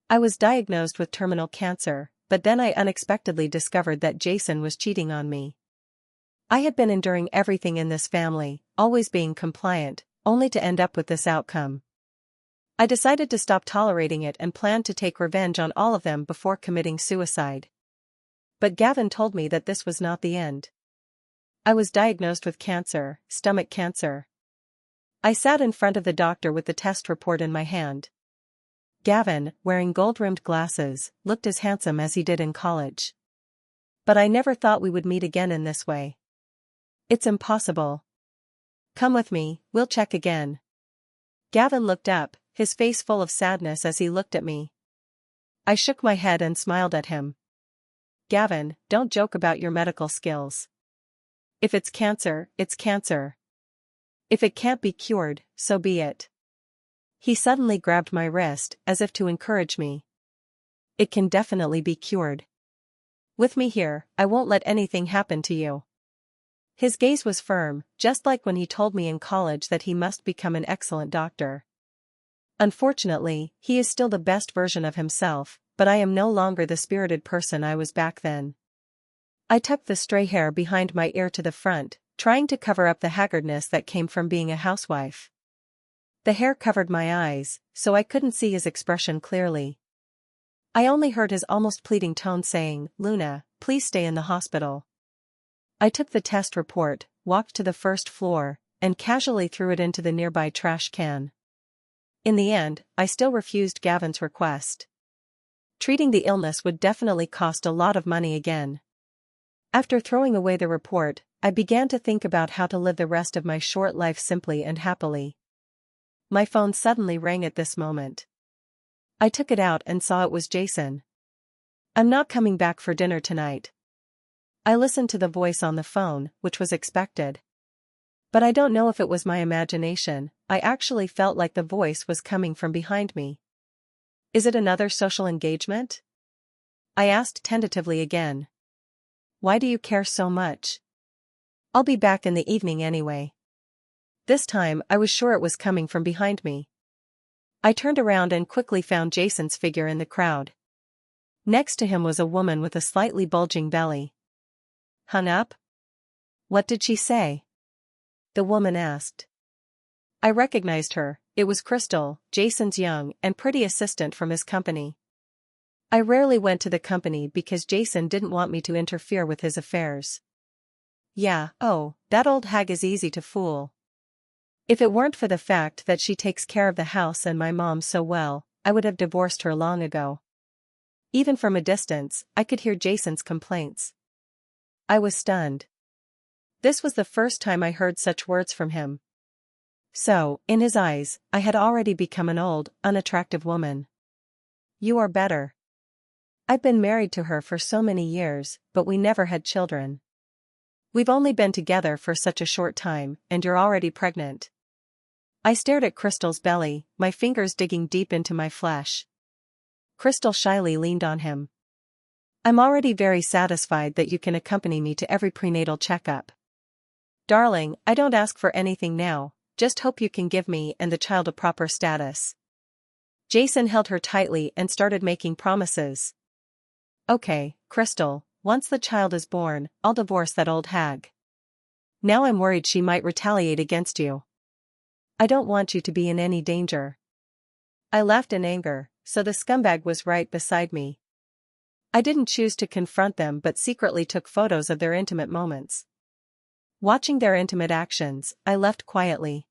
I was diagnosed with terminal cancer, but then I unexpectedly discovered that Jason was cheating on me. I had been enduring everything in this family, always being compliant, only to end up with this outcome. I decided to stop tolerating it and planned to take revenge on all of them before committing suicide. But Gavin told me that this was not the end. I was diagnosed with cancer, stomach cancer. I sat in front of the doctor with the test report in my hand. Gavin, wearing gold-rimmed glasses, looked as handsome as he did in college. But I never thought we would meet again in this way. It's impossible. Come with me, we'll check again. Gavin looked up, his face full of sadness as he looked at me. I shook my head and smiled at him. Gavin, don't joke about your medical skills. If it's cancer, it's cancer. If it can't be cured, so be it. He suddenly grabbed my wrist, as if to encourage me. It can definitely be cured. With me here, I won't let anything happen to you. His gaze was firm, just like when he told me in college that he must become an excellent doctor. Unfortunately, he is still the best version of himself, but I am no longer the spirited person I was back then. I tucked the stray hair behind my ear to the front, trying to cover up the haggardness that came from being a housewife. The hair covered my eyes, so I couldn't see his expression clearly. I only heard his almost pleading tone saying, "Luna, please stay in the hospital." I took the test report, walked to the first floor, and casually threw it into the nearby trash can. In the end, I still refused Gavin's request. Treating the illness would definitely cost a lot of money again. After throwing away the report, I began to think about how to live the rest of my short life simply and happily. My phone suddenly rang at this moment. I took it out and saw it was Jason. "I'm not coming back for dinner tonight." I listened to the voice on the phone, which was expected. But I don't know if it was my imagination, I actually felt like the voice was coming from behind me. "Is it another social engagement?" I asked tentatively again. "Why do you care so much?" "I'll be back in the evening anyway." This time I was sure it was coming from behind me. I turned around and quickly found Jason's figure in the crowd. Next to him was a woman with a slightly bulging belly. "Hung up?" "What did she say?" the woman asked. I recognized her. It was Crystal, Jason's young and pretty assistant from his company. I rarely went to the company because Jason didn't want me to interfere with his affairs. "Yeah, oh, that old hag is easy to fool. If it weren't for the fact that she takes care of the house and my mom so well, I would have divorced her long ago." Even from a distance, I could hear Jason's complaints. I was stunned. This was the first time I heard such words from him. So, in his eyes, I had already become an old, unattractive woman. "You are better. I've been married to her for so many years, but we never had children. We've only been together for such a short time, and you're already pregnant." I stared at Crystal's belly, my fingers digging deep into my flesh. Crystal shyly leaned on him. "I'm already very satisfied that you can accompany me to every prenatal checkup. Darling, I don't ask for anything now, just hope you can give me and the child a proper status." Jason held her tightly and started making promises. "Okay, Crystal, once the child is born, I'll divorce that old hag. Now I'm worried she might retaliate against you. I don't want you to be in any danger." I laughed in anger, so the scumbag was right beside me. I didn't choose to confront them but secretly took photos of their intimate moments. Watching their intimate actions, I left quietly.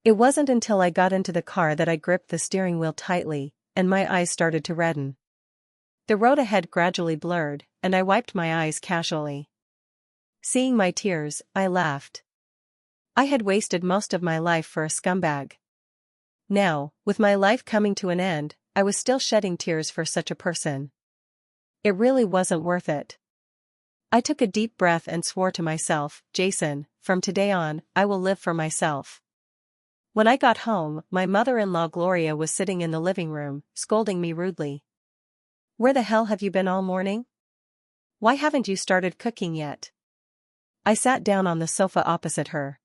It wasn't until I got into the car that I gripped the steering wheel tightly, and my eyes started to redden. The road ahead gradually blurred, and I wiped my eyes casually. Seeing my tears, I laughed. I had wasted most of my life for a scumbag. Now, with my life coming to an end, I was still shedding tears for such a person. It really wasn't worth it. I took a deep breath and swore to myself, "Jason, from today on, I will live for myself." When I got home, my mother-in-law Gloria was sitting in the living room, scolding me rudely. "Where the hell have you been all morning? Why haven't you started cooking yet?" I sat down on the sofa opposite her.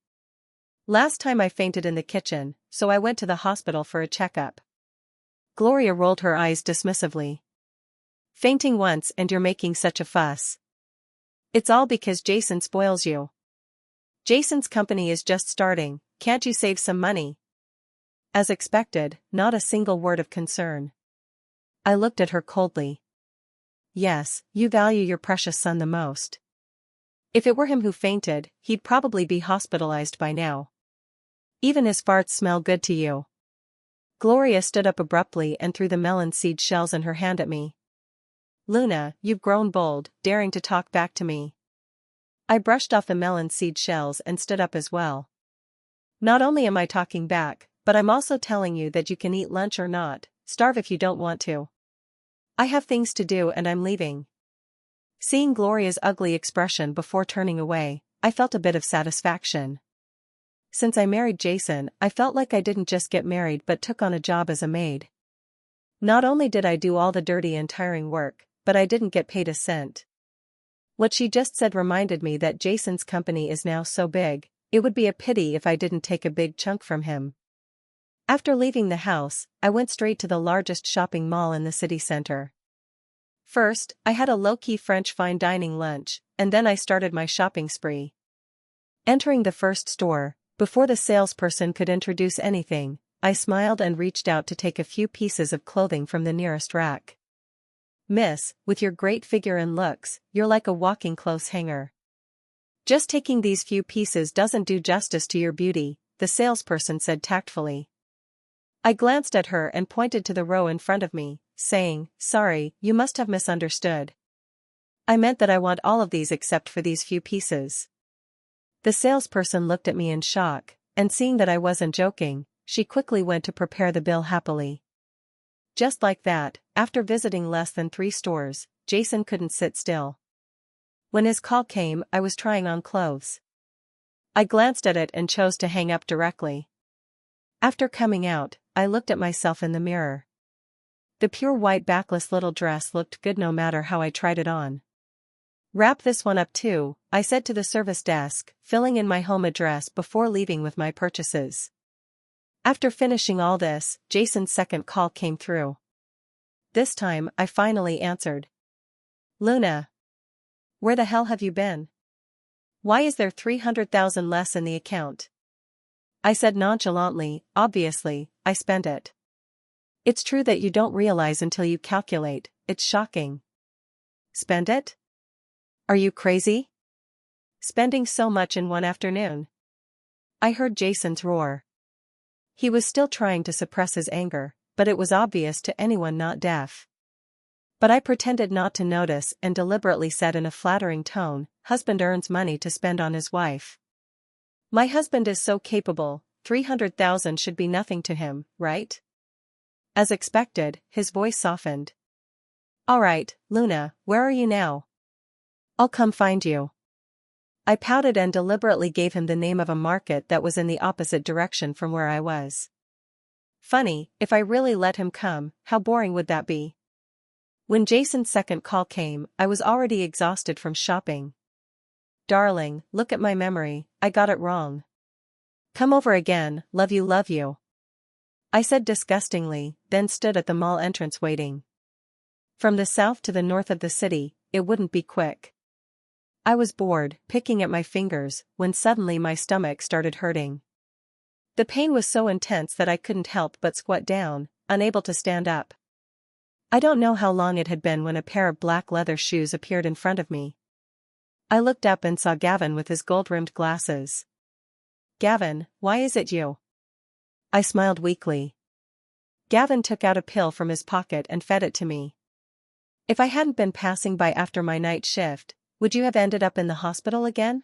"Last time I fainted in the kitchen, so I went to the hospital for a checkup." Gloria rolled her eyes dismissively. Fainting once and you're making such a fuss. It's all because Jason spoils you. Jason's company is just starting, can't you save some money? As expected, not a single word of concern. I looked at her coldly. Yes, you value your precious son the most. If it were him who fainted, he'd probably be hospitalized by now. Even his farts smell good to you. Gloria stood up abruptly and threw the melon seed shells in her hand at me. Luna, you've grown bold, daring to talk back to me. I brushed off the melon seed shells and stood up as well. Not only am I talking back, but I'm also telling you that you can eat lunch or not, starve if you don't want to. I have things to do and I'm leaving. Seeing Gloria's ugly expression before turning away, I felt a bit of satisfaction. Since I married Jason, I felt like I didn't just get married but took on a job as a maid. Not only did I do all the dirty and tiring work, but I didn't get paid a cent. What she just said reminded me that Jason's company is now so big, it would be a pity if I didn't take a big chunk from him. After leaving the house, I went straight to the largest shopping mall in the city center. First, I had a low-key French fine dining lunch, and then I started my shopping spree. Entering the first store, before the salesperson could introduce anything, I smiled and reached out to take a few pieces of clothing from the nearest rack. Miss, with your great figure and looks, you're like a walking clothes hanger. Just taking these few pieces doesn't do justice to your beauty, the salesperson said tactfully. I glanced at her and pointed to the row in front of me, saying, sorry, you must have misunderstood. I meant that I want all of these except for these few pieces. The salesperson looked at me in shock, and seeing that I wasn't joking, she quickly went to prepare the bill happily. Just like that, after visiting less than 3 stores, Jason couldn't sit still. When his call came, I was trying on clothes. I glanced at it and chose to hang up directly. After coming out, I looked at myself in the mirror. The pure white backless little dress looked good no matter how I tried it on. Wrap this one up too, I said to the service desk, filling in my home address before leaving with my purchases. After finishing all this, Jason's second call came through. This time, I finally answered. Luna. Where the hell have you been? Why is there 300,000 less in the account? I said nonchalantly, obviously, I spent it. It's true that you don't realize until you calculate, it's shocking. Spend it? Are you crazy? Spending so much in one afternoon? I heard Jason's roar. He was still trying to suppress his anger, but it was obvious to anyone not deaf. But I pretended not to notice and deliberately said in a flattering tone, husband earns money to spend on his wife. My husband is so capable, 300,000 should be nothing to him, right? As expected, his voice softened. All right, Luna, where are you now? I'll come find you. I pouted and deliberately gave him the name of a market that was in the opposite direction from where I was. Funny, if I really let him come, how boring would that be? When Jason's second call came, I was already exhausted from shopping. Darling, look at my memory, I got it wrong. Come over again, love you love you. I said disgustingly, then stood at the mall entrance waiting. From the south to the north of the city, it wouldn't be quick. I was bored, picking at my fingers, when suddenly my stomach started hurting. The pain was so intense that I couldn't help but squat down, unable to stand up. I don't know how long it had been when a pair of black leather shoes appeared in front of me. I looked up and saw Gavin with his gold-rimmed glasses. Gavin, why is it you? I smiled weakly. Gavin took out a pill from his pocket and fed it to me. If I hadn't been passing by after my night shift, would you have ended up in the hospital again?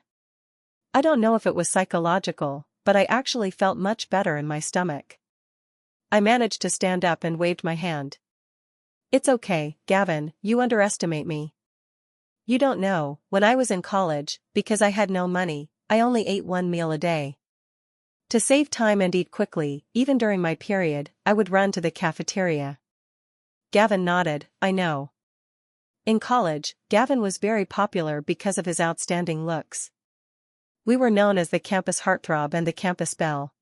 I don't know if it was psychological, but I actually felt much better in my stomach. I managed to stand up and waved my hand. It's okay, Gavin, you underestimate me. You don't know, when I was in college, because I had no money, I only ate 1 meal a day. To save time and eat quickly, even during my period, I would run to the cafeteria. Gavin nodded, I know. In college, Gavin was very popular because of his outstanding looks. We were known as the campus heartthrob and the campus belle.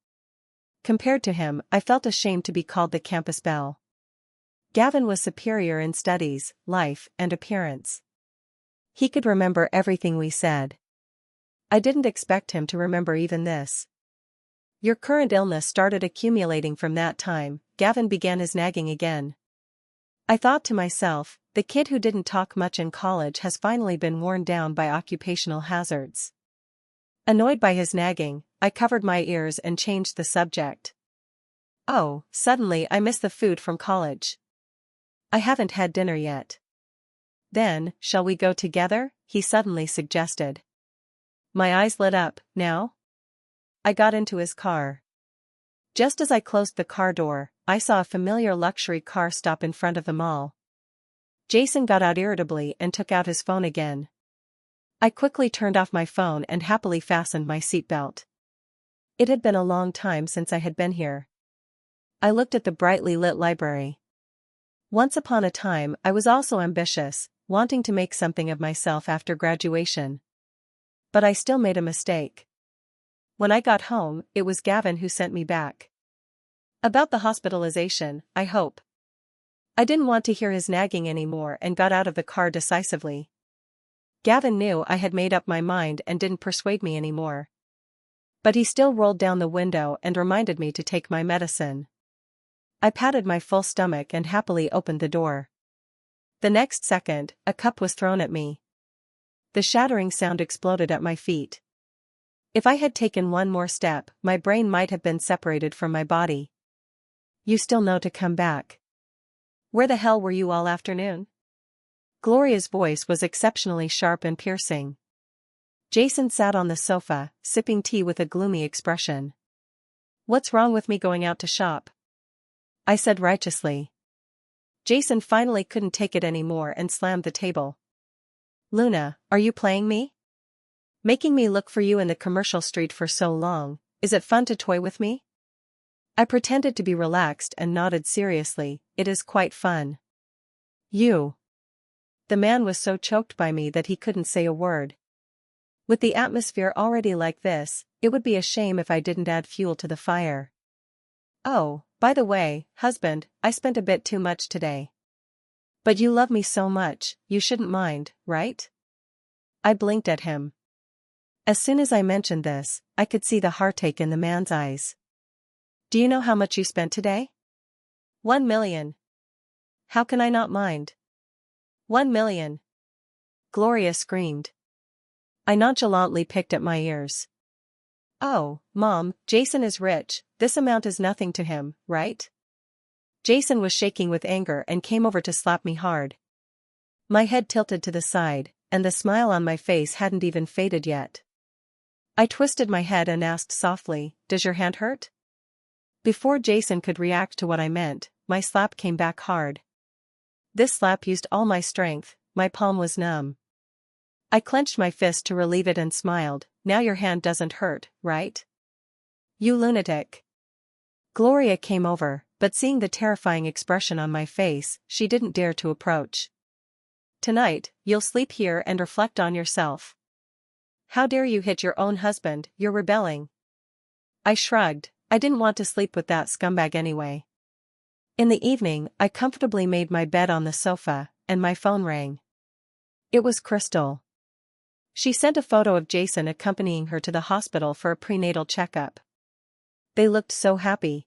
Compared to him, I felt ashamed to be called the campus belle. Gavin was superior in studies, life, and appearance. He could remember everything we said. I didn't expect him to remember even this. Your current illness started accumulating from that time. Gavin began his nagging again. I thought to myself, the kid who didn't talk much in college has finally been worn down by occupational hazards. Annoyed by his nagging, I covered my ears and changed the subject. Oh, suddenly I miss the food from college. I haven't had dinner yet. Then, shall we go together? He suddenly suggested. My eyes lit up. Now? I got into his car. Just as I closed the car door, I saw a familiar luxury car stop in front of the mall. Jason got out irritably and took out his phone again. I quickly turned off my phone and happily fastened my seatbelt. It had been a long time since I had been here. I looked at the brightly lit library. Once upon a time I was also ambitious, wanting to make something of myself after graduation. But I still made a mistake. When I got home, it was Gavin who sent me back. About the hospitalization, I hope. I didn't want to hear his nagging anymore and got out of the car decisively. Gavin knew I had made up my mind and didn't persuade me anymore. But he still rolled down the window and reminded me to take my medicine. I patted my full stomach and happily opened the door. The next second, a cup was thrown at me. The shattering sound exploded at my feet. If I had taken one more step, my brain might have been separated from my body. You still know to come back. Where the hell were you all afternoon? Gloria's voice was exceptionally sharp and piercing. Jason sat on the sofa, sipping tea with a gloomy expression. What's wrong with me going out to shop? I said righteously. Jason finally couldn't take it anymore and slammed the table. Luna, are you playing me? Making me look for you in the commercial street for so long, is it fun to toy with me? I pretended to be relaxed and nodded seriously. It is quite fun. You. The man was so choked by me that he couldn't say a word. With the atmosphere already like this, it would be a shame if I didn't add fuel to the fire. Oh, by the way, husband, I spent a bit too much today. But you love me so much, you shouldn't mind, right? I blinked at him. As soon as I mentioned this, I could see the heartache in the man's eyes. Do you know how much you spent today? 1 million. How can I not mind? 1 million. Gloria screamed. I nonchalantly picked at my ears. Oh, Mom, Jason is rich, this amount is nothing to him, right? Jason was shaking with anger and came over to slap me hard. My head tilted to the side, and the smile on my face hadn't even faded yet. I twisted my head and asked softly, does your hand hurt? Before Jason could react to what I meant, my slap came back hard. This slap used all my strength, my palm was numb. I clenched my fist to relieve it and smiled. Now your hand doesn't hurt, right? You lunatic. Gloria came over, but seeing the terrifying expression on my face, she didn't dare to approach. Tonight, you'll sleep here and reflect on yourself. How dare you hit your own husband, you're rebelling. I shrugged, I didn't want to sleep with that scumbag anyway. In the evening, I comfortably made my bed on the sofa, and my phone rang. It was Crystal. She sent a photo of Jason accompanying her to the hospital for a prenatal checkup. They looked so happy.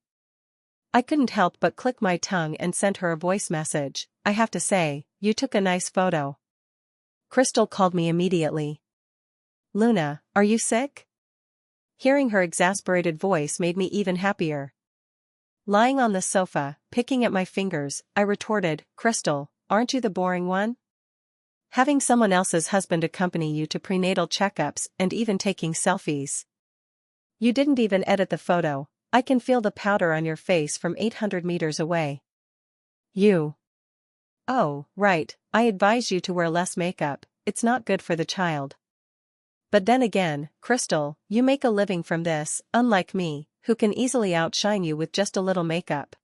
I couldn't help but click my tongue and sent her a voice message. I have to say, you took a nice photo. Crystal called me immediately. Luna, are you sick? Hearing her exasperated voice made me even happier. Lying on the sofa, picking at my fingers, I retorted, Crystal, aren't you the boring one? Having someone else's husband accompany you to prenatal checkups and even taking selfies. You didn't even edit the photo, I can feel the powder on your face from 800 meters away. You. Oh, right, I advise you to wear less makeup, it's not good for the child. But then again, Crystal, you make a living from this, unlike me, who can easily outshine you with just a little makeup.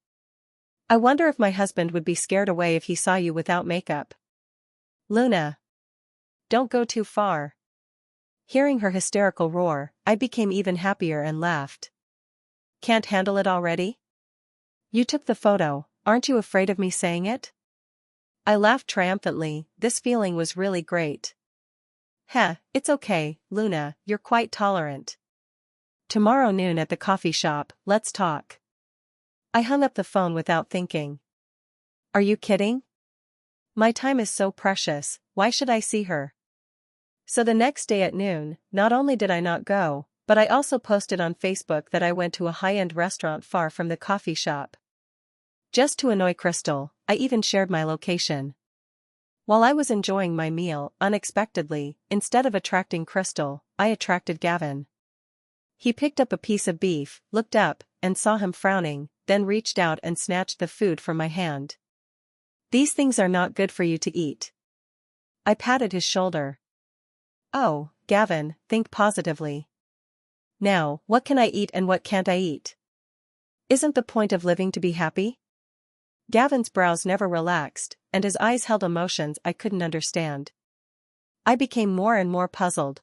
I wonder if my husband would be scared away if he saw you without makeup. Luna. Don't go too far. Hearing her hysterical roar, I became even happier and laughed. Can't handle it already? You took the photo, aren't you afraid of me saying it? I laughed triumphantly, this feeling was really great. Heh, it's okay, Luna, you're quite tolerant. Tomorrow noon at the coffee shop, let's talk. I hung up the phone without thinking. Are you kidding? My time is so precious, why should I see her? So the next day at noon, not only did I not go, but I also posted on Facebook that I went to a high-end restaurant far from the coffee shop. Just to annoy Crystal, I even shared my location. While I was enjoying my meal, unexpectedly, instead of attracting Crystal, I attracted Gavin. He picked up a piece of beef, looked up, and saw him frowning, then reached out and snatched the food from my hand. These things are not good for you to eat. I patted his shoulder. Oh, Gavin, think positively. Now, what can I eat and what can't I eat? Isn't the point of living to be happy? Gavin's brows never relaxed, and his eyes held emotions I couldn't understand. I became more and more puzzled.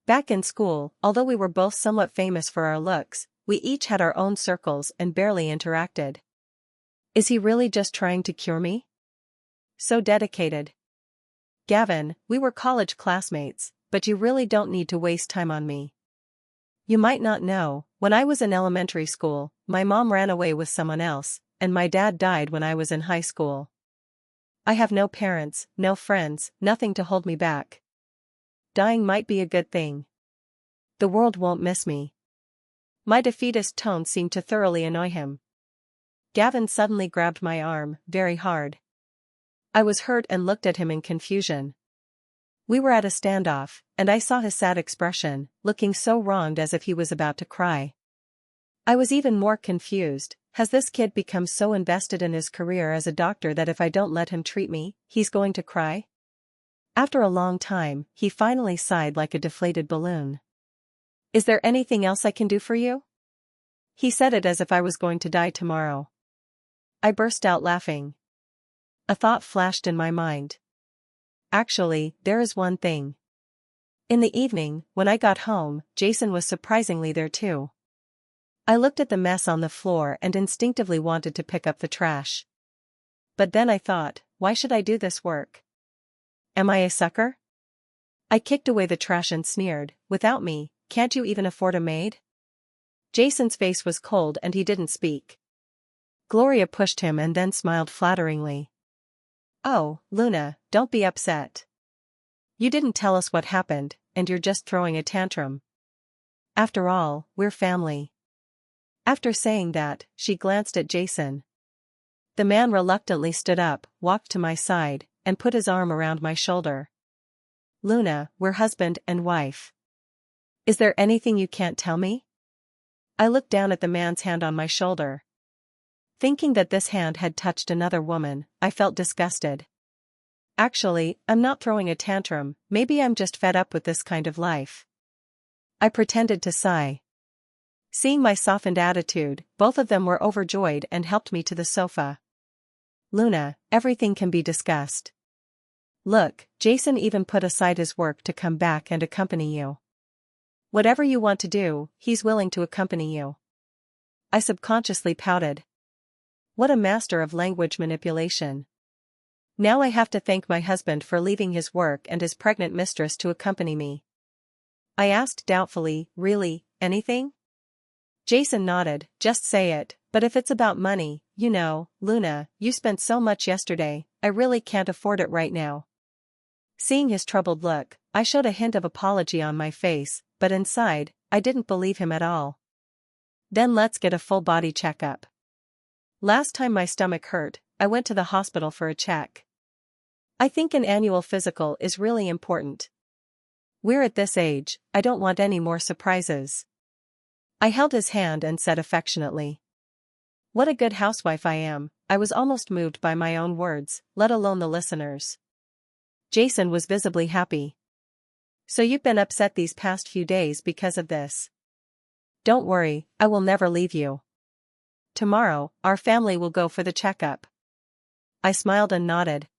Back in school, although we were both somewhat famous for our looks, we each had our own circles and barely interacted. Is he really just trying to cure me? So dedicated. Gavin, we were college classmates, but you really don't need to waste time on me. You might not know, when I was in elementary school, my mom ran away with someone else, and my dad died when I was in high school. I have no parents, no friends, nothing to hold me back. Dying might be a good thing. The world won't miss me. My defeatist tone seemed to thoroughly annoy him. Gavin suddenly grabbed my arm, very hard. I was hurt and looked at him in confusion. We were at a standoff, and I saw his sad expression, looking so wronged as if he was about to cry. I was even more confused. Has this kid become so invested in his career as a doctor that if I don't let him treat me, he's going to cry? After a long time, he finally sighed like a deflated balloon. Is there anything else I can do for you? He said it as if I was going to die tomorrow. I burst out laughing. A thought flashed in my mind. Actually, there is one thing. In the evening, when I got home, Jason was surprisingly there too. I looked at the mess on the floor and instinctively wanted to pick up the trash. But then I thought, why should I do this work? Am I a sucker? I kicked away the trash and sneered, without me, can't you even afford a maid? Jason's face was cold and he didn't speak. Gloria pushed him and then smiled flatteringly. Oh, Luna, don't be upset. You didn't tell us what happened, and you're just throwing a tantrum. After all, we're family. After saying that, she glanced at Jason. The man reluctantly stood up, walked to my side, and put his arm around my shoulder. Luna, we're husband and wife. Is there anything you can't tell me? I looked down at the man's hand on my shoulder. Thinking that this hand had touched another woman, I felt disgusted. Actually, I'm not throwing a tantrum, maybe I'm just fed up with this kind of life. I pretended to sigh. Seeing my softened attitude, both of them were overjoyed and helped me to the sofa. Luna, everything can be discussed. Look, Jason even put aside his work to come back and accompany you. Whatever you want to do, he's willing to accompany you. I subconsciously pouted. What a master of language manipulation. Now I have to thank my husband for leaving his work and his pregnant mistress to accompany me. I asked doubtfully, really, anything? Jason nodded, just say it, but if it's about money, you know, Luna, you spent so much yesterday, I really can't afford it right now. Seeing his troubled look, I showed a hint of apology on my face, but inside, I didn't believe him at all. Then let's get a full body checkup. Last time my stomach hurt, I went to the hospital for a check. I think an annual physical is really important. We're at this age, I don't want any more surprises. I held his hand and said affectionately. What a good housewife I am. I was almost moved by my own words, let alone the listeners. Jason was visibly happy. So you've been upset these past few days because of this. Don't worry, I will never leave you. Tomorrow, our family will go for the checkup. I smiled and nodded.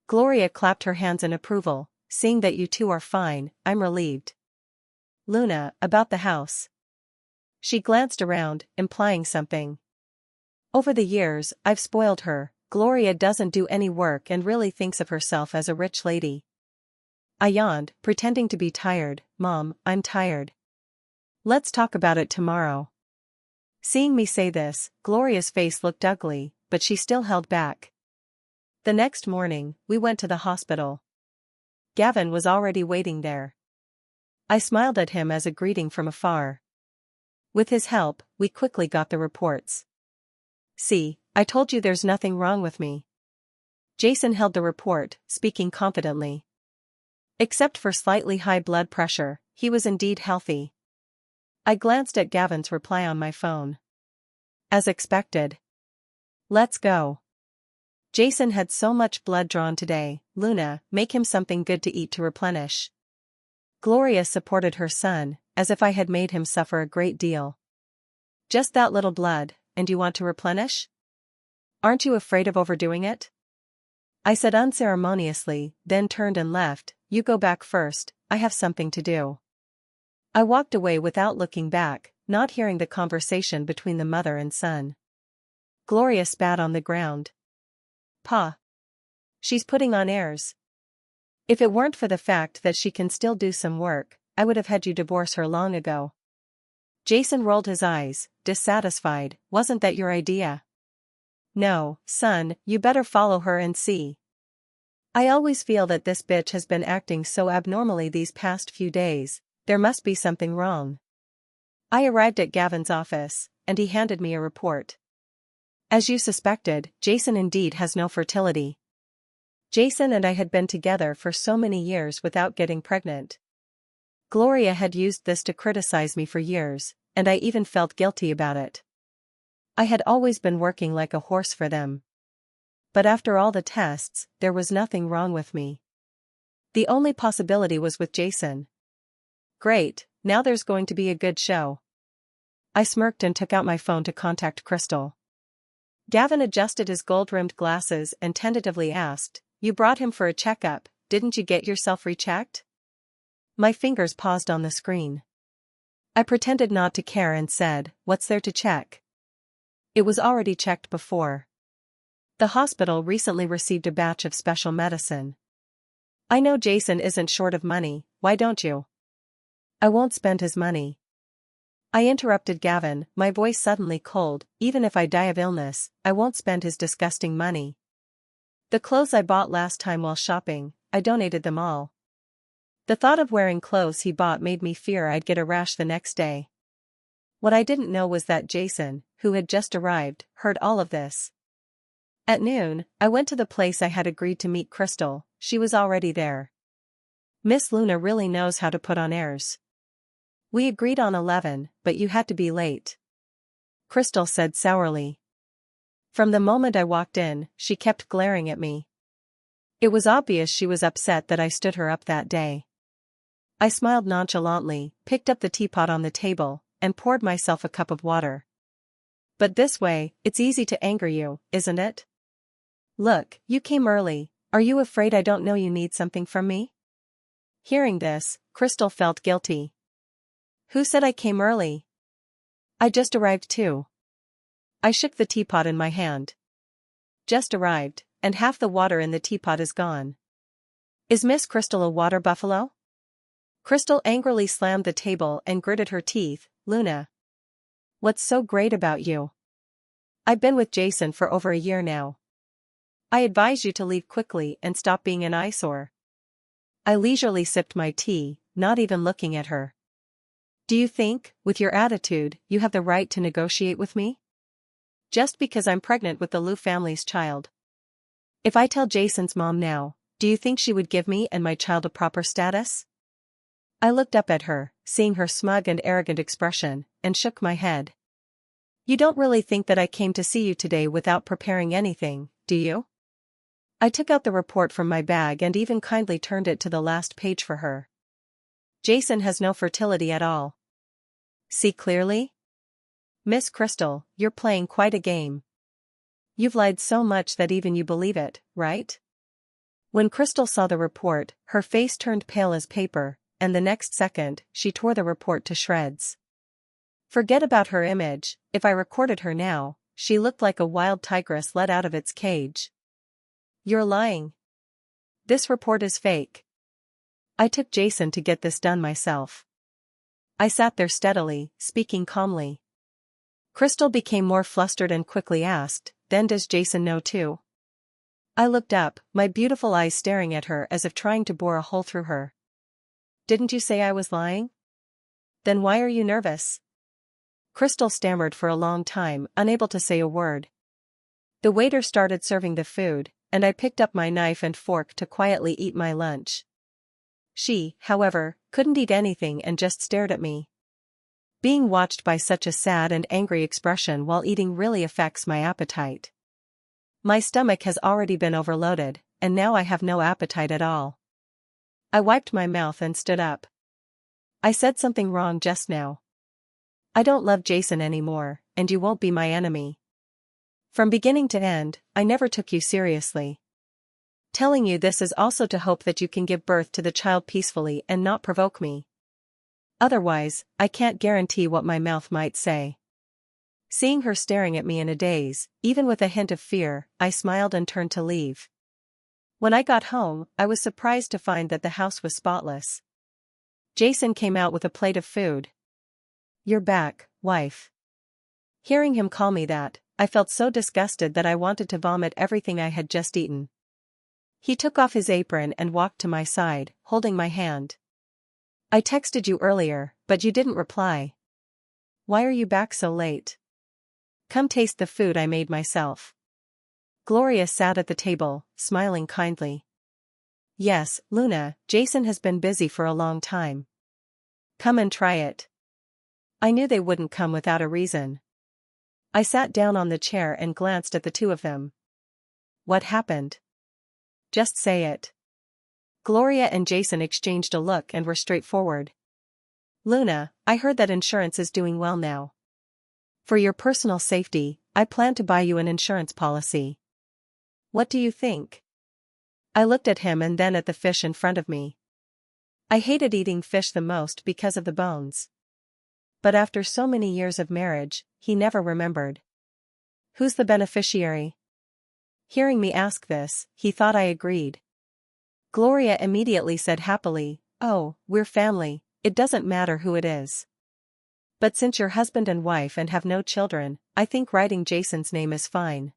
Gloria clapped her hands in approval, seeing that you two are fine, I'm relieved. Luna, about the house. She glanced around, implying something. Over the years, I've spoiled her. Gloria doesn't do any work and really thinks of herself as a rich lady. I yawned, pretending to be tired. Mom, I'm tired. Let's talk about it tomorrow. Seeing me say this, Gloria's face looked ugly, but she still held back. The next morning, we went to the hospital. Gavin was already waiting there. I smiled at him as a greeting from afar. With his help, we quickly got the reports. See, I told you there's nothing wrong with me. Jason held the report, speaking confidently. Except for slightly high blood pressure, he was indeed healthy. I glanced at Gavin's reply on my phone. As expected. Let's go. Jason had so much blood drawn today. Luna, make him something good to eat to replenish. Gloria supported her son, as if I had made him suffer a great deal. Just that little blood, and you want to replenish? Aren't you afraid of overdoing it? I said unceremoniously, then turned and left. You go back first, I have something to do. I walked away without looking back, not hearing the conversation between the mother and son. Gloria spat on the ground. Pa. She's putting on airs. If it weren't for the fact that she can still do some work, I would have had you divorce her long ago. Jason rolled his eyes, dissatisfied. Wasn't that your idea? No, son, you better follow her and see. I always feel that this bitch has been acting so abnormally these past few days. There must be something wrong. I arrived at Gavin's office, and he handed me a report. As you suspected, Jason indeed has no fertility. Jason and I had been together for so many years without getting pregnant. Gloria had used this to criticize me for years, and I even felt guilty about it. I had always been working like a horse for them. But after all the tests, there was nothing wrong with me. The only possibility was with Jason. Great, now there's going to be a good show. I smirked and took out my phone to contact Crystal. Gavin adjusted his gold-rimmed glasses and tentatively asked, You brought him for a checkup, didn't you get yourself rechecked? My fingers paused on the screen. I pretended not to care and said, What's there to check? It was already checked before. The hospital recently received a batch of special medicine. I know Jason isn't short of money, why don't you? I won't spend his money. I interrupted Gavin, my voice suddenly cold. Even if I die of illness, I won't spend his disgusting money. The clothes I bought last time while shopping, I donated them all. The thought of wearing clothes he bought made me fear I'd get a rash the next day. What I didn't know was that Jason, who had just arrived, heard all of this. At noon, I went to the place I had agreed to meet Crystal. She was already there. Miss Luna really knows how to put on airs. We agreed on 11, but you had to be late. Crystal said sourly. From the moment I walked in, she kept glaring at me. It was obvious she was upset that I stood her up that day. I smiled nonchalantly, picked up the teapot on the table, and poured myself a cup of water. But this way, it's easy to anger you, isn't it? Look, you came early. Are you afraid I don't know you need something from me? Hearing this, Crystal felt guilty. Who said I came early? I just arrived too. I shook the teapot in my hand. Just arrived, and half the water in the teapot is gone. Is Miss Crystal a water buffalo? Crystal angrily slammed the table and gritted her teeth. Luna. What's so great about you? I've been with Jason for over a year now. I advise you to leave quickly and stop being an eyesore. I leisurely sipped my tea, not even looking at her. Do you think, with your attitude, you have the right to negotiate with me? Just because I'm pregnant with the Liu family's child. If I tell Jason's mom now, do you think she would give me and my child a proper status? I looked up at her, seeing her smug and arrogant expression, and shook my head. You don't really think that I came to see you today without preparing anything, do you? I took out the report from my bag and even kindly turned it to the last page for her. Jason has no fertility at all. See clearly? Miss Crystal, you're playing quite a game. You've lied so much that even you believe it, right? When Crystal saw the report, her face turned pale as paper, and the next second, she tore the report to shreds. Forget about her image. If I recorded her now, she looked like a wild tigress let out of its cage. "You're lying. This report is fake. I took Jason to get this done myself." I sat there steadily, speaking calmly. Crystal became more flustered and quickly asked, "Then does Jason know too?" I looked up, my beautiful eyes staring at her as if trying to bore a hole through her. "Didn't you say I was lying? Then why are you nervous?" Crystal stammered for a long time, unable to say a word. The waiter started serving the food, and I picked up my knife and fork to quietly eat my lunch. She, however, couldn't eat anything and just stared at me. Being watched by such a sad and angry expression while eating really affects my appetite. My stomach has already been overloaded, and now I have no appetite at all. I wiped my mouth and stood up. "I said something wrong just now. I don't love Jason anymore, and you won't be my enemy. From beginning to end, I never took you seriously. Telling you this is also to hope that you can give birth to the child peacefully and not provoke me. Otherwise, I can't guarantee what my mouth might say." Seeing her staring at me in a daze, even with a hint of fear, I smiled and turned to leave. When I got home, I was surprised to find that the house was spotless. Jason came out with a plate of food. "You're back, wife." Hearing him call me that, I felt so disgusted that I wanted to vomit everything I had just eaten. He took off his apron and walked to my side, holding my hand. "I texted you earlier, but you didn't reply. Why are you back so late? Come taste the food I made myself." Gloria sat at the table, smiling kindly. "Yes, Luna, Jason has been busy for a long time. Come and try it." I knew they wouldn't come without a reason. I sat down on the chair and glanced at the two of them. "What happened? Just say it." Gloria and Jason exchanged a look and were straightforward. "Luna, I heard that insurance is doing well now. For your personal safety, I plan to buy you an insurance policy. What do you think?" I looked at him and then at the fish in front of me. I hated eating fish the most because of the bones. But after so many years of marriage, he never remembered. "Who's the beneficiary?" Hearing me ask this, he thought I agreed. Gloria immediately said happily, "Oh, we're family, it doesn't matter who it is. But since you're husband and wife and have no children, I think writing Jason's name is fine."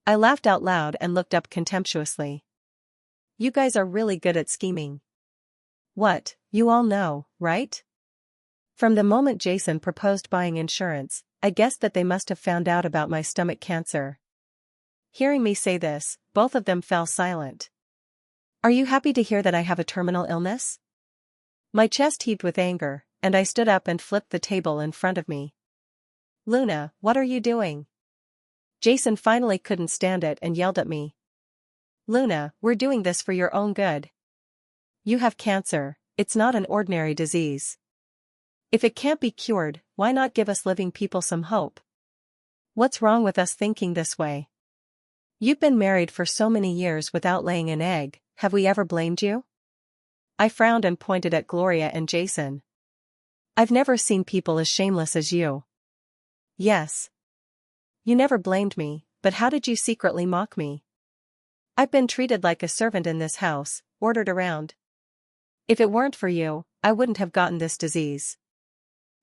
I laughed out loud and looked up contemptuously. "You guys are really good at scheming. What, you all know, right?" From the moment Jason proposed buying insurance, I guessed that they must have found out about my stomach cancer. Hearing me say this, both of them fell silent. "Are you happy to hear that I have a terminal illness?" My chest heaved with anger, and I stood up and flipped the table in front of me. "Luna, what are you doing?" Jason finally couldn't stand it and yelled at me. "Luna, we're doing this for your own good. You have cancer, it's not an ordinary disease. If it can't be cured, why not give us living people some hope? What's wrong with us thinking this way? You've been married for so many years without laying an egg, have we ever blamed you?" I frowned and pointed at Gloria and Jason. "I've never seen people as shameless as you." "Yes. You never blamed me, but how did you secretly mock me? I've been treated like a servant in this house, ordered around. If it weren't for you, I wouldn't have gotten this disease."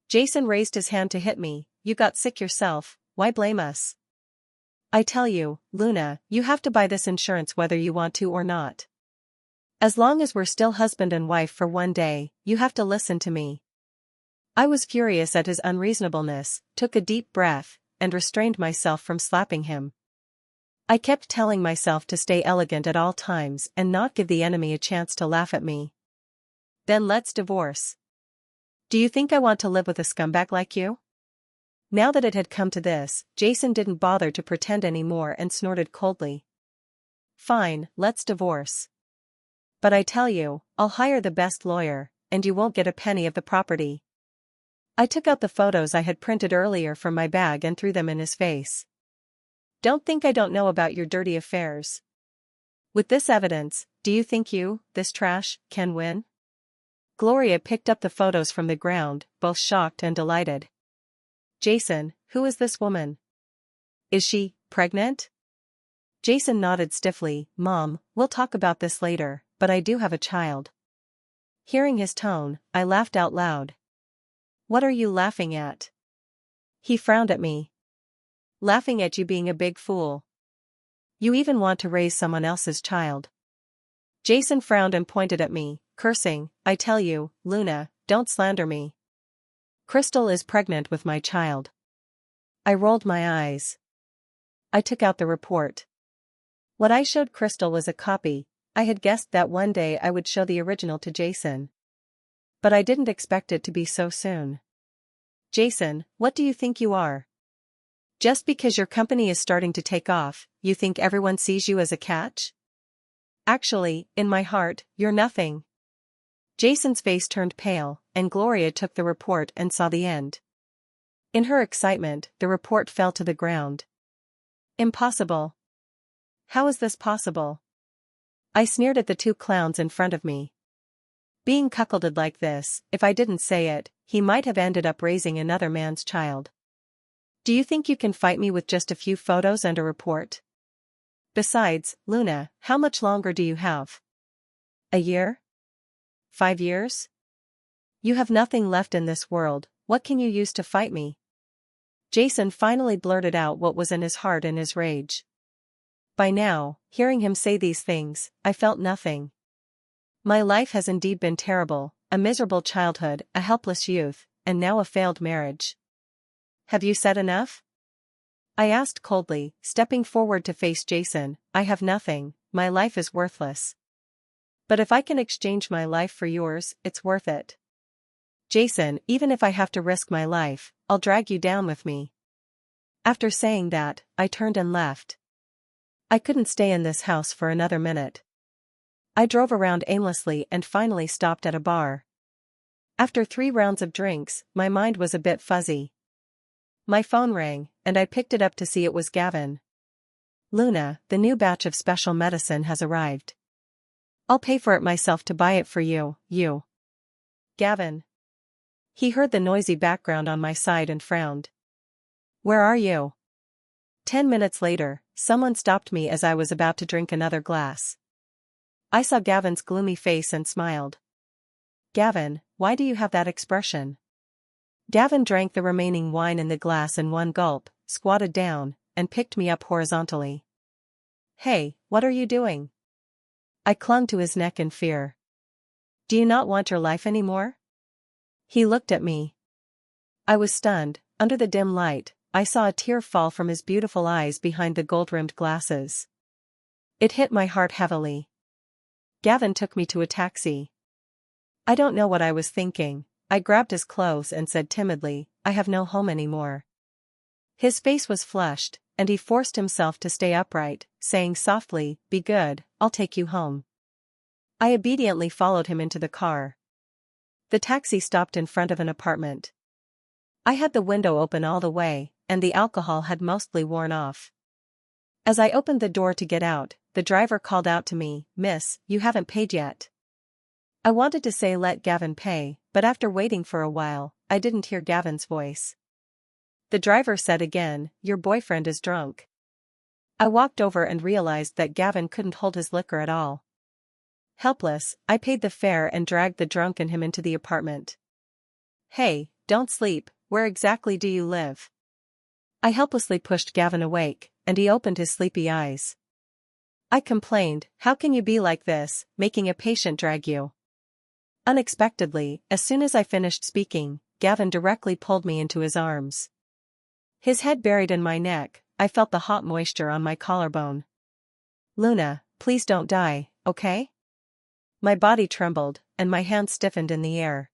Jason raised his hand to hit me. "You got sick yourself, why blame us? I tell you, Luna, you have to buy this insurance whether you want to or not. As long as we're still husband and wife for one day, you have to listen to me." I was furious at his unreasonableness, took a deep breath, and restrained myself from slapping him. I kept telling myself to stay elegant at all times and not give the enemy a chance to laugh at me. "Then let's divorce. Do you think I want to live with a scumbag like you?" Now that it had come to this, Jason didn't bother to pretend anymore and snorted coldly. "Fine, let's divorce. But I tell you, I'll hire the best lawyer, and you won't get a penny of the property." I took out the photos I had printed earlier from my bag and threw them in his face. "Don't think I don't know about your dirty affairs. With this evidence, do you think this trash, can win?" Gloria picked up the photos from the ground, both shocked and delighted. "Jason, who is this woman?" Is she pregnant? Jason nodded stiffly. Mom, we'll talk about this later, but I do have a child. Hearing his tone, I laughed out loud. What are you laughing at? He frowned at me. Laughing at you being a big fool. You even want to raise someone else's child. Jason frowned and pointed at me, cursing. I tell you, Luna, don't slander me. Crystal is pregnant with my child. I rolled my eyes. I took out the report. What I showed Crystal was a copy. I had guessed that one day I would show the original to Jason. But I didn't expect it to be so soon. Jason, what do you think you are? Just because your company is starting to take off, you think everyone sees you as a catch? Actually, in my heart, you're nothing. Jason's face turned pale, and Gloria took the report and saw the end. In her excitement, the report fell to the ground. Impossible. How is this possible? I sneered at the two clowns in front of me. Being cuckolded like this, if I didn't say it, he might have ended up raising another man's child. Do you think you can fight me with just a few photos and a report? Besides, Luna, how much longer do you have? A year? 5 years? You have nothing left in this world. What can you use to fight me? Jason finally blurted out what was in his heart in his rage. By now, hearing him say these things, I felt nothing. My life has indeed been terrible, a miserable childhood, a helpless youth, and now a failed marriage. Have you said enough? I asked coldly, stepping forward to face Jason. I have nothing, my life is worthless. But if I can exchange my life for yours, it's worth it. Jason, even if I have to risk my life, I'll drag you down with me. After saying that, I turned and left. I couldn't stay in this house for another minute. I drove around aimlessly and finally stopped at a bar. After 3 rounds of drinks, my mind was a bit fuzzy. My phone rang, and I picked it up to see it was Gavin. Luna, the new batch of special medicine has arrived. I'll pay for it myself to buy it for you. Gavin. He heard the noisy background on my side and frowned. Where are you? 10 minutes later, someone stopped me as I was about to drink another glass. I saw Gavin's gloomy face and smiled. Gavin, why do you have that expression? Gavin drank the remaining wine in the glass in one gulp, squatted down, and picked me up horizontally. Hey, what are you doing? I clung to his neck in fear. Do you not want your life anymore? He looked at me. I was stunned. Under the dim light, I saw a tear fall from his beautiful eyes behind the gold-rimmed glasses. It hit my heart heavily. Gavin took me to a taxi. I don't know what I was thinking. I grabbed his clothes and said timidly, I have no home anymore. His face was flushed, and he forced himself to stay upright, saying softly, Be good, I'll take you home. I obediently followed him into the car. The taxi stopped in front of an apartment. I had the window open all the way, and the alcohol had mostly worn off. As I opened the door to get out, the driver called out to me, Miss, you haven't paid yet. I wanted to say let Gavin pay, but after waiting for a while, I didn't hear Gavin's voice. The driver said again, Your boyfriend is drunk. I walked over and realized that Gavin couldn't hold his liquor at all. Helpless, I paid the fare and dragged the drunken him into the apartment. Hey, don't sleep, where exactly do you live? I helplessly pushed Gavin awake, and he opened his sleepy eyes. I complained, How can you be like this, making a patient drag you? Unexpectedly, as soon as I finished speaking, Gavin directly pulled me into his arms. His head buried in my neck, I felt the hot moisture on my collarbone. Luna, please don't die, okay? My body trembled, and my hands stiffened in the air.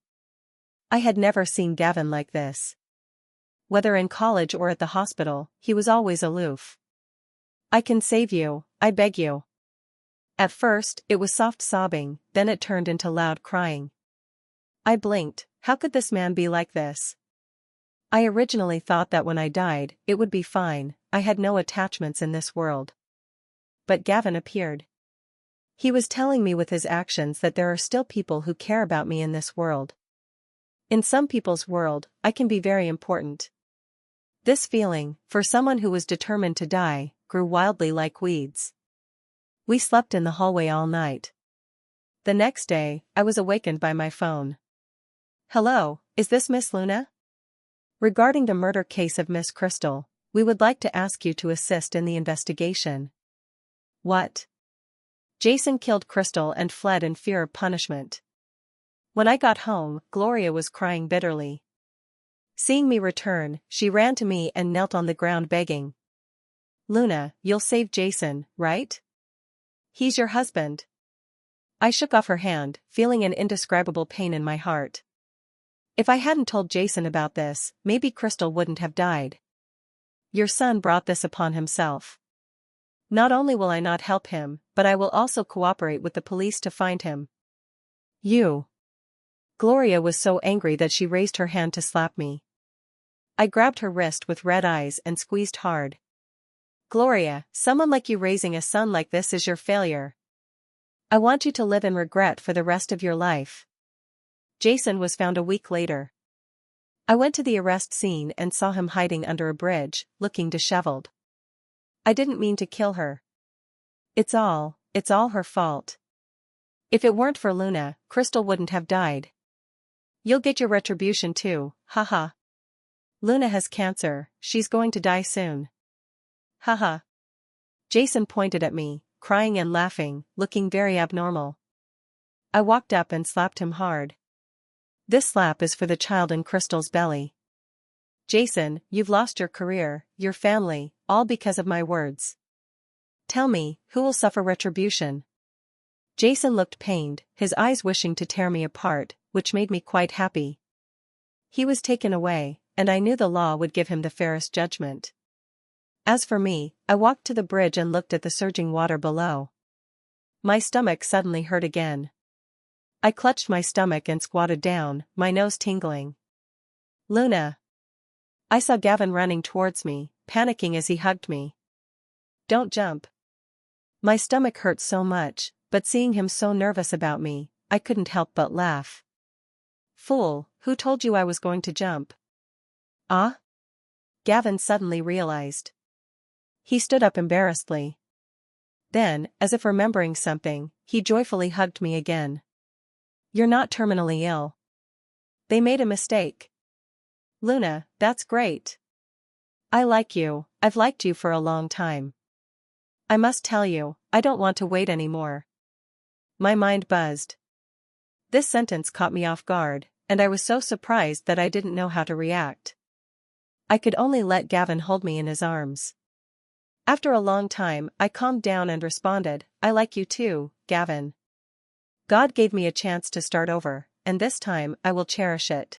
I had never seen Gavin like this. Whether in college or at the hospital, he was always aloof. I can save you, I beg you. At first, it was soft sobbing, then it turned into loud crying. I blinked. How could this man be like this? I originally thought that when I died, it would be fine, I had no attachments in this world. But Gavin appeared. He was telling me with his actions that there are still people who care about me in this world. In some people's world, I can be very important. This feeling, for someone who was determined to die, grew wildly like weeds. We slept in the hallway all night. The next day, I was awakened by my phone. "Hello, is this Miss Luna? Regarding the murder case of Miss Crystal, we would like to ask you to assist in the investigation." "What?" "Jason killed Crystal and fled in fear of punishment. When I got home, Gloria was crying bitterly. Seeing me return, she ran to me and knelt on the ground begging. 'Luna, you'll save Jason, right? He's your husband.' I shook off her hand, feeling an indescribable pain in my heart. If I hadn't told Jason about this, maybe Crystal wouldn't have died. Your son brought this upon himself. Not only will I not help him, but I will also cooperate with the police to find him." "You." Gloria was so angry that she raised her hand to slap me. I grabbed her wrist with red eyes and squeezed hard. "Gloria, someone like you raising a son like this is your failure. I want you to live in regret for the rest of your life." Jason was found a week later. I went to the arrest scene and saw him hiding under a bridge, looking disheveled. "I didn't mean to kill her. It's all her fault. If it weren't for Luna, Crystal wouldn't have died. You'll get your retribution too, haha. Luna has cancer, she's going to die soon. Haha." Jason pointed at me, crying and laughing, looking very abnormal. I walked up and slapped him hard. This slap is for the child in Crystal's belly. "Jason, you've lost your career, your family, all because of my words. Tell me, who will suffer retribution?" Jason looked pained, his eyes wishing to tear me apart, which made me quite happy. He was taken away, and I knew the law would give him the fairest judgment. As for me, I walked to the bridge and looked at the surging water below. My stomach suddenly hurt again. I clutched my stomach and squatted down, my nose tingling. "Luna." I saw Gavin running towards me, panicking as he hugged me. "Don't jump." My stomach hurt so much, but seeing him so nervous about me, I couldn't help but laugh. "Fool, who told you I was going to jump?" "Ah?" Gavin suddenly realized. He stood up embarrassedly. Then, as if remembering something, he joyfully hugged me again. "You're not terminally ill. They made a mistake. Luna, that's great. I like you, I've liked you for a long time. I must tell you, I don't want to wait anymore." My mind buzzed. This sentence caught me off guard, and I was so surprised that I didn't know how to react. I could only let Gavin hold me in his arms. After a long time, I calmed down and responded, "I like you too, Gavin. God gave me a chance to start over, and this time I will cherish it."